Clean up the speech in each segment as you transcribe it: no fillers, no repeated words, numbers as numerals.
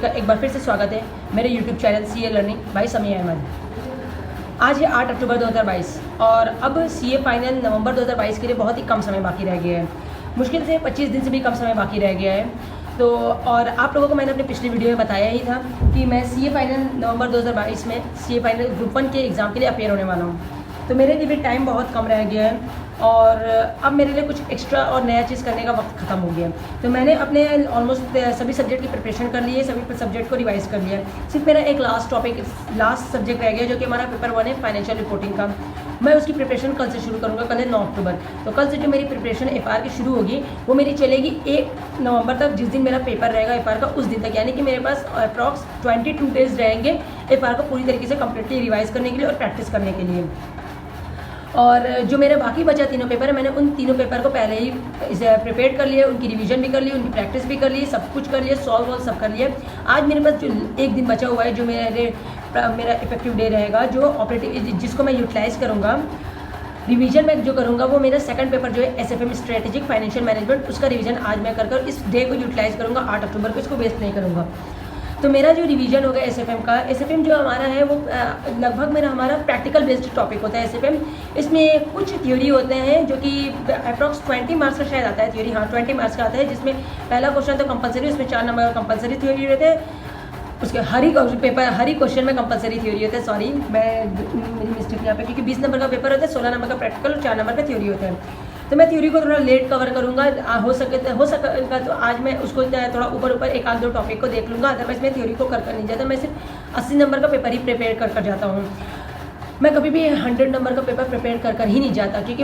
का एक बार फिर से स्वागत है मेरे YouTube channel CA learning by समी अहमद। आज है 8 अक्टूबर 2022 और अब CA फाइनल नवंबर 2022 के लिए बहुत ही कम समय बाकी रह गया है। मुश्किल से 25 दिन से भी कम समय बाकी रह गया है। तो और आप लोगों को मैंने अपनी पिछली वीडियो में बताया ही था कि मैं CA फाइनल नवंबर 2022 में CA फाइनल ग्रुप 1 के एग्ज़ाम के लिए अपेयर होने वाला हूँ। तो मेरे लिए भी टाइम बहुत कम रह गया है और अब मेरे लिए कुछ एक्स्ट्रा और नया चीज़ करने का वक्त ख़त्म हो गया है। तो मैंने अपने ऑलमोस्ट सभी सब्जेक्ट की प्रिपरेशन कर ली है, सभी सब्जेक्ट को रिवाइज़ कर लिया है। सिर्फ मेरा एक लास्ट सब्जेक्ट रह गया जो कि हमारा पेपर 1 है फाइनेंशियल रिपोर्टिंग का। मैं उसकी प्रिपरेशन कल से शुरू करूँगा। कल है 9 अक्टूबर। तो कल से जो मेरी प्रिपरेशन FR की शुरू होगी वो मेरी चलेगी 1 नवंबर तक, जिस दिन मेरा पेपर रहेगा FR का उस दिन तक। यानी कि मेरे पास अप्रॉक्स 22 डेज़ रहेंगे FR को पूरी तरीके से कम्प्लीटली रिवाइज़ करने के लिए और प्रैक्टिस करने के लिए। और जो मेरे बाकी बचा तीनों पेपर है, मैंने उन तीनों पेपर को पहले ही इसे प्रिपेयर कर लिया, उनकी रिवीजन भी कर ली, उनकी प्रैक्टिस भी कर ली, सब कुछ कर लिया, सॉल्व सब कर लिया। आज मेरे पास जो एक दिन बचा हुआ है जो मेरा इफेक्टिव डे रहेगा, जो ऑपरेटिव जिसको मैं यूटिलाइज़ करूँगा रिवीजन में जो करूँगा, वो मेरा सेकंड पेपर जो है SFM स्ट्रेटेजिक फाइनेंशियल मैनेजमेंट, उसका रिवीजन आज मैं कर इस डे को यूटिलाइज़ करूँगा 8 अक्टूबर को, इसको वेस्ट नहीं करूँगा। तो मेरा जो रिवीजन होगा SFM जो हमारा है वो लगभग हमारा प्रैक्टिकल बेस्ड टॉपिक होता है SFM। इसमें कुछ थ्योरी होते हैं जो कि अप्रॉक्स 20 मार्क्स का शायद आता है थ्योरी, हाँ 20 मार्क्स का आता है, जिसमें पहला क्वेश्चन तो कंपलसरी, उसमें 4 नंबर का कंपलसरी थ्योरी रहते हैं। उसके हर ही क्वेश्चन में कंपलसरी थ्योरी होता है। सॉरी, मेरी मिस्टेक यहाँ पे, क्योंकि 20 नंबर का पेपर होता है, 16 नंबर का प्रैक्टिकल और 4 नंबर का थ्योरी होता है। तो मैं थ्योरी को थोड़ा लेट कवर करूँगा, हो सकेगा तो आज मैं उसको थोड़ा ऊपर एक आध दो टॉपिक को देख लूँगा। अदरवाइज मैं थ्योरी को कर नहीं जाता, मैं सिर्फ 80 नंबर का पेपर ही प्रिपेयर कर जाता हूँ। मैं कभी भी 100 नंबर का पेपर प्रिपेयर कर ही नहीं जाता, क्योंकि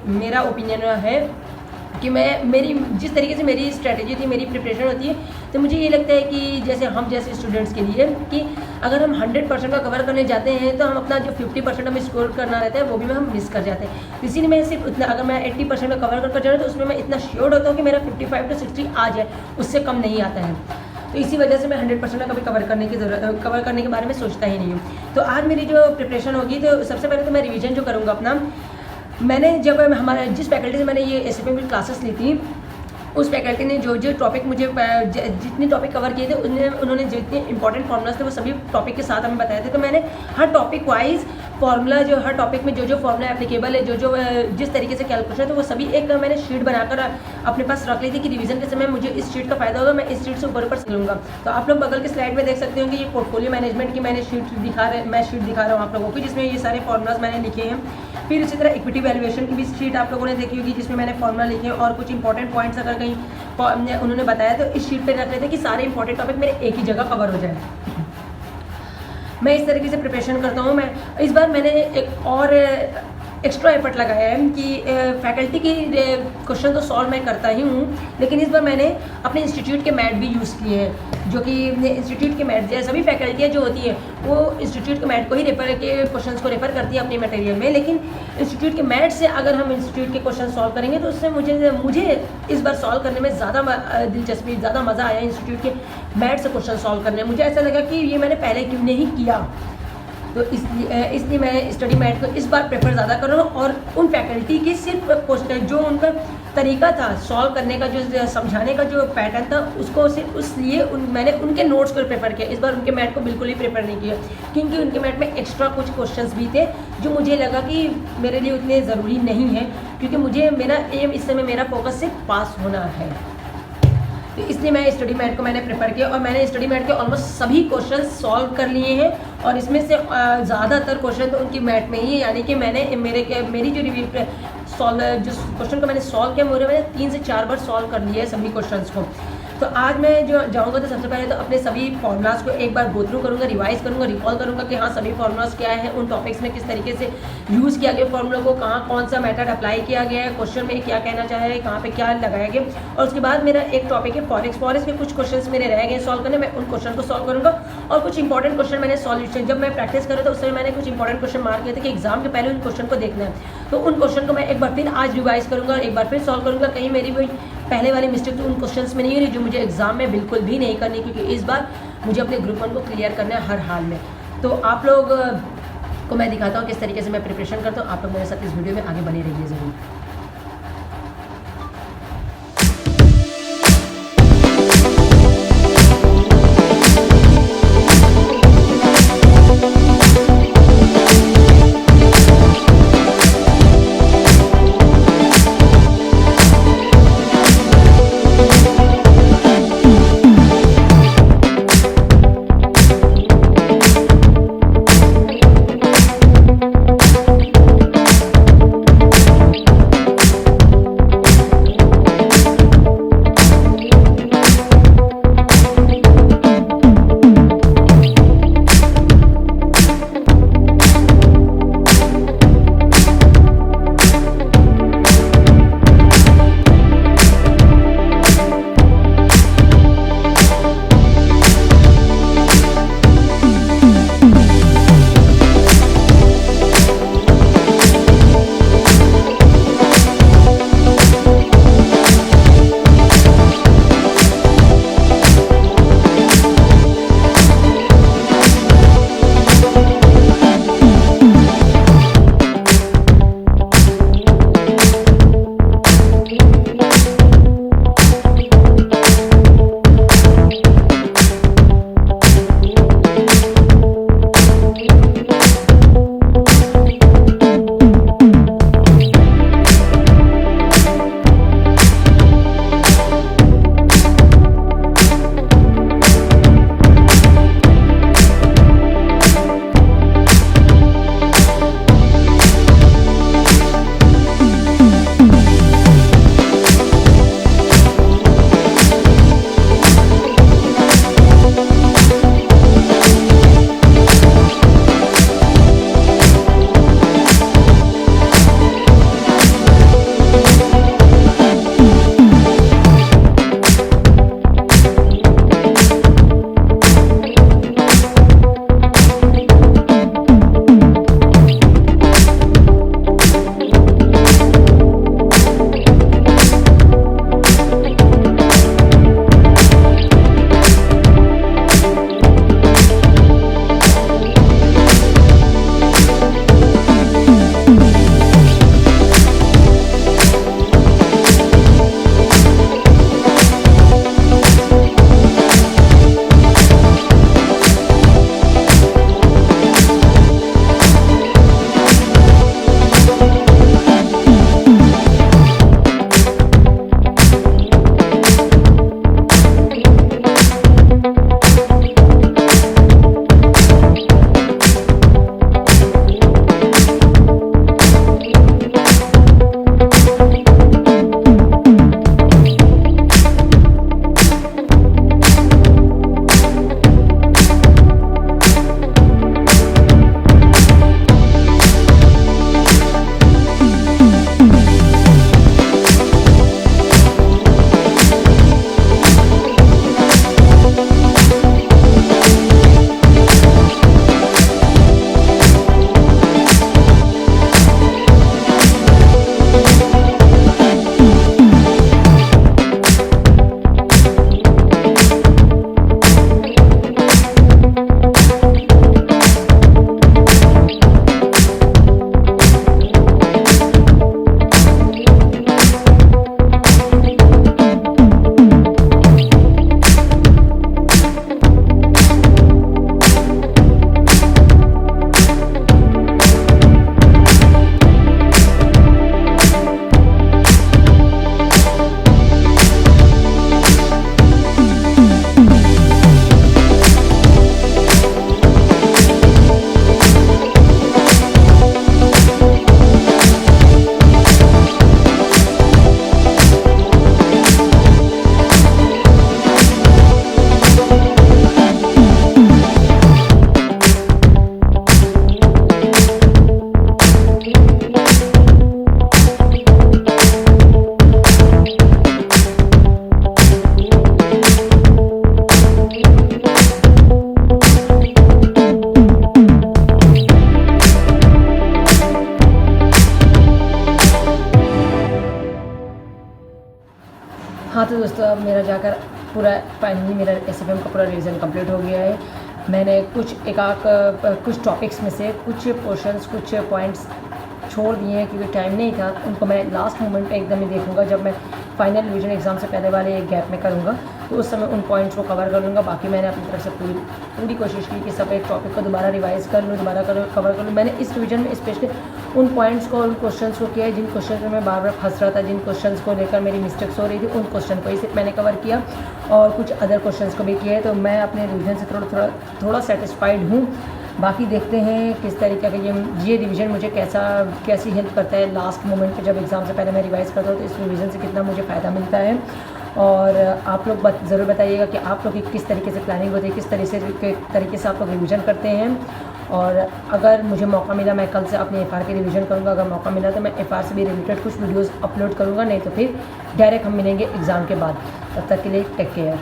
मेरा ओपिनियन है कि मेरी जिस तरीके से मेरी स्ट्रेटेजी थी, मेरी प्रिपरेशन होती है, तो मुझे ये लगता है कि जैसे स्टूडेंट्स के लिए कि अगर हम 100% का कवर करने जाते हैं तो हम अपना जो 50% हमें स्कोर करना रहता है वो भी हम मिस कर जाते हैं। तो इसीलिए मैं सिर्फ उतना, अगर मैं 80% का कवर कर जा रहा हूँ तो उसमें मैं इतना श्योर होता हूँ कि मेरा 55 to 60 आ जाए, उससे कम नहीं आता है। तो इसी वजह से मैं 100% का कभी कवर करने के बारे में सोचता ही नहीं हूँ। तो आज मेरी जो प्रिपरेशन होगी, तो सबसे पहले तो मैं रिविज़न जो करूँगा अपना, मैंने जब जिस फैकल्टी से मैंने ये SFM की क्लासेस ली थी, उस फैकल्टी ने जो टॉपिक मुझे जितने टॉपिक कवर किए थे उन्होंने जितने इंपॉर्टेंट फार्मूलाज थे वो सभी टॉपिक के साथ हमें बताए थे। तो मैंने हर टॉपिक वाइज फार्मूला, जो हर टॉपिक में जो फार्मूला एप्लीकेबल है, जिस तरीके से कैलकुलेशन है, तो वो सभी एक मैंने शीट बनाकर अपने पास रख ली थी कि रिवीजन के समय मुझे इस शीट का फायदा होगा, मैं इस शीट से ऊपर लूँगा। तो आप लोग बगल के स्लाइड में देख सकते हो कि ये पोर्टफोलियो मैनेजमेंट की मैं शीट दिखा रहा हूँ आप लोगों को, जिसमें ये सारे फार्मूलाज मैंने लिखे हैं। फिर उसी तरह इक्विटी वैल्यूएशन की भी शीट आप लोगों ने देखी होगी, जिसमें मैंने फार्मूला लिखे और कुछ इंपॉर्टेंट पॉइंट्स अगर कहीं उन्होंने बताया तो इस शीट पे रख लेते कि सारे इंपॉर्टेंट टॉपिक मेरे एक ही जगह कवर हो जाए। मैं इस तरीके से प्रिपरेशन करता हूँ। मैं इस बार मैंने एक और एक्स्ट्रा एफर्ट लगाया है कि फैकल्टी की क्वेश्चन तो सॉल्व मैं करता ही हूँ, लेकिन इस बार मैंने अपने इंस्टीट्यूट के मैट भी यूज़ किए हैं, जो कि इंस्टीट्यूट के मैट सभी फैकल्टियाँ जो होती हैं वो इंस्टीट्यूट के मैट को ही क्वेश्चंस को रेफर करती है अपने मटेरियल में। लेकिन इंस्टीट्यूट के मैट से अगर हम इंस्टीट्यूट के क्वेश्चन सॉल्व करेंगे तो उससे मुझे इस बार सॉल्व करने में ज़्यादा दिलचस्पी, ज़्यादा मज़ा आया इंस्टीट्यूट के मैट से क्वेश्चन सॉल्व करने में। मुझे ऐसा लगा कि ये मैंने पहले क्यों नहीं किया, तो इसलिए मैं स्टडी मैट को इस बार प्रेफर ज़्यादा कर रहा हूँ। और उन फैकल्टी की सिर्फ क्वेश्चन, जो उनका तरीका था सॉल्व करने का, जो समझाने का जो पैटर्न था, उसको सिर्फ इसलिए मैंने उनके नोट्स को प्रेफर किया। इस बार उनके मैट को बिल्कुल ही प्रेफर नहीं किया, क्योंकि उनके मैट में एक्स्ट्रा कुछ क्वेश्चंस भी थे जो मुझे लगा कि मेरे लिए उतने ज़रूरी नहीं है, क्योंकि मेरा एम इस समय, मेरा फोकस सिर्फ पास होना है। तो इसलिए मैं स्टडी मैट को मैंने प्रेफर किया और मैंने स्टडी मैट के ऑलमोस्ट सभी क्वेश्चन सॉल्व कर लिए हैं। और इसमें से ज़्यादातर क्वेश्चन तो उनकी मैट में ही, यानी कि मेरी जो क्वेश्चन को मैंने सॉल्व किया, मैंने 3 से 4 बार सॉल्व कर लिया है सभी क्वेश्चंस को। तो आज मैं जो जाऊँगा तो सबसे पहले तो अपने सभी फार्मूलाज को एक बार गो थ्रू करूँगा, रिवाइज करूँगा, रिकॉल करूँगा कि हाँ सभी फार्मूलाज क्या है, उन टॉपिक्स में किस तरीके से यूज़ किया गया फार्मूला को, कहाँ कौन सा मेथड अप्लाई किया गया है, क्वेश्चन में क्या कहना चाह रहा है, कहाँ पे क्या लगाया गया। और उसके बाद मेरा एक टॉपिक है फॉरेक्स के कुछ क्वेश्चन मेरे रह गए सॉल्व करने, मैं उन क्वेश्चन को सॉल्व करूँगा। और कुछ इंपॉर्टेंट क्वेश्चन मैंने सॉल्यूशन, जब मैं प्रैक्टिस कर रहा था उस समय मैंने कुछ इंपॉर्टेंट क्वेश्चन मार्क किए थे कि एग्जाम के पहले उन क्वेश्चन को देखना है। तो उन क्वेश्चन को मैं एक बार फिर आज रिवाइज करूँगा, एक बार फिर सॉल्व करूँगा। कहीं मेरी कोई पहले वाली मिस्टेक तो उन क्वेश्चंस में नहीं हो रही जो मुझे एग्जाम में बिल्कुल भी नहीं करनी, क्योंकि इस बार मुझे अपने ग्रुप 1 को क्लियर करना है हर हाल में। तो आप लोग को मैं दिखाता हूँ किस तरीके से मैं प्रिपरेशन करता हूँ। आप लोग मेरे साथ इस वीडियो में आगे बने रहिए ज़रूर। मेरा जाकर पूरा फाइनली मेरा SFM का पूरा रिवीजन कंप्लीट हो गया है। मैंने कुछ टॉपिक्स में से कुछ पोर्शंस, कुछ पॉइंट्स छोड़ दिए हैं क्योंकि टाइम नहीं था। उनको मैं लास्ट मोमेंट पे एकदम ही देखूँगा जब मैं फाइनल रिवीजन एग्ज़ाम से पहले वाले एक गैप में करूँगा, तो उस समय उन पॉइंट्स को कवर कर लूँगा। बाकी मैंने अपनी तरफ से पूरी कोशिश की कि सब एक टॉपिक को दोबारा रिवाइज़ कर लूँ, कवर कर लूँ। मैंने इस रिवीजन में स्पेशली उन पॉइंट्स को, उन क्वेश्चंस को किया है जिन क्वेश्चन में मैं बार बार फंस रहा था, जिन क्वेश्चंस को लेकर मेरी मिस्टेक्स हो रही थी, उन क्वेश्चन को ही सिर्फ मैंने कवर किया और कुछ अदर क्वेश्चंस को भी किया है। तो मैं अपने रिवीजन से थोड़ा सेटिस्फाइड हूँ। बाकी देखते हैं किस तरीके का ये रिवीजन मुझे कैसी हेल्प करता है लास्ट मोमेंट पे जब एग्ज़ाम से पहले मैं रिवाइज़ करता हूँ, तो इस रिवीजन से कितना मुझे फ़ायदा मिलता है। और आप लोग ज़रूर बताइएगा कि आप लोग की किस तरीके से प्लानिंग होती है, किस तरीके से आप लोग रिवीजन करते हैं। और अगर मुझे मौका मिला मैं कल से अपने FR की रिवीजन करूँगा। अगर मौका मिला तो मैं FR से भी रिलेटेड कुछ वीडियोज़ अपलोड करूँगा, नहीं तो फिर डायरेक्ट हम मिलेंगे एग्ज़ाम के बाद। तब तक के लिए टेक केयर।